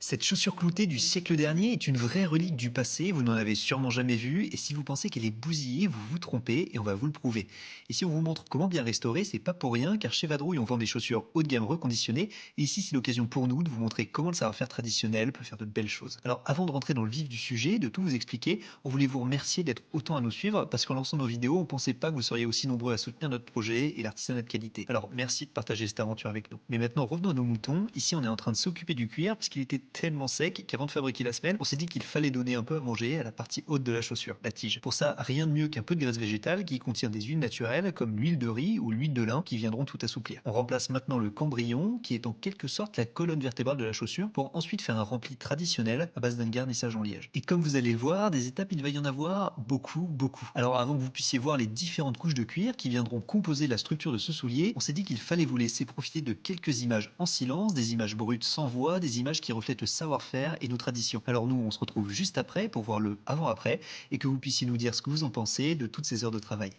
Cette chaussure cloutée du siècle dernier est une vraie relique du passé, vous n'en avez sûrement jamais vue, et si vous pensez qu'elle est bousillée, vous vous trompez, et on va vous le prouver. Et si on vous montre comment bien restaurer, c'est pas pour rien, car chez Vadrouille, on vend des chaussures haut de gamme reconditionnées, et ici c'est l'occasion pour nous de vous montrer comment le savoir-faire traditionnel peut faire de belles choses. Alors avant de rentrer dans le vif du sujet, de tout vous expliquer, on voulait vous remercier d'être autant à nous suivre, parce qu'en lançant nos vidéos, on pensait pas que vous seriez aussi nombreux à soutenir notre projet et l'artisanat de qualité. Alors merci de partager cette aventure avec nous. Mais maintenant, revenons à nos moutons, ici on est en train de s'occuper du cuir, parce qu'il était tellement sec qu'avant de fabriquer la semelle, on s'est dit qu'il fallait donner un peu à manger à la partie haute de la chaussure, la tige. Pour ça, rien de mieux qu'un peu de graisse végétale qui contient des huiles naturelles comme l'huile de riz ou l'huile de lin qui viendront tout assouplir. On remplace maintenant le cambrion qui est en quelque sorte la colonne vertébrale de la chaussure pour ensuite faire un rempli traditionnel à base d'un garnissage en liège. Et comme vous allez le voir, des étapes il va y en avoir beaucoup, beaucoup. Alors avant que vous puissiez voir les différentes couches de cuir qui viendront composer la structure de ce soulier, on s'est dit qu'il fallait vous laisser profiter de quelques images en silence, des images brutes sans voix, des images qui reflètent le savoir-faire et nos traditions. Alors nous, on se retrouve juste après pour voir le avant-après et que vous puissiez nous dire ce que vous en pensez de toutes ces heures de travail.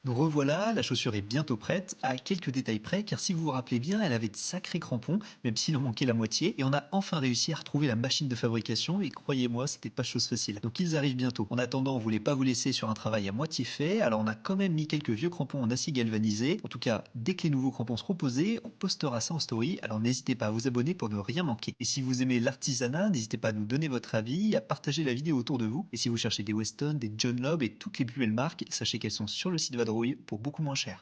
Nous revoilà, la chaussure est bientôt prête, à quelques détails près, car si vous vous rappelez bien, elle avait de sacrés crampons, même s'il en manquait la moitié, et on a enfin réussi à retrouver la machine de fabrication, et croyez-moi, c'était pas chose facile. Donc ils arrivent bientôt. En attendant, on voulait pas vous laisser sur un travail à moitié fait, alors on a quand même mis quelques vieux crampons en acier galvanisé. En tout cas, dès que les nouveaux crampons seront posés, on postera ça en story, alors n'hésitez pas à vous abonner pour ne rien manquer. Et si vous aimez l'artisanat, n'hésitez pas à nous donner votre avis, à partager la vidéo autour de vous, et si vous cherchez des Weston, des John Lobb et toutes les plus belles marques, sachez qu'elles sont sur le site Vadrouille pour beaucoup moins cher.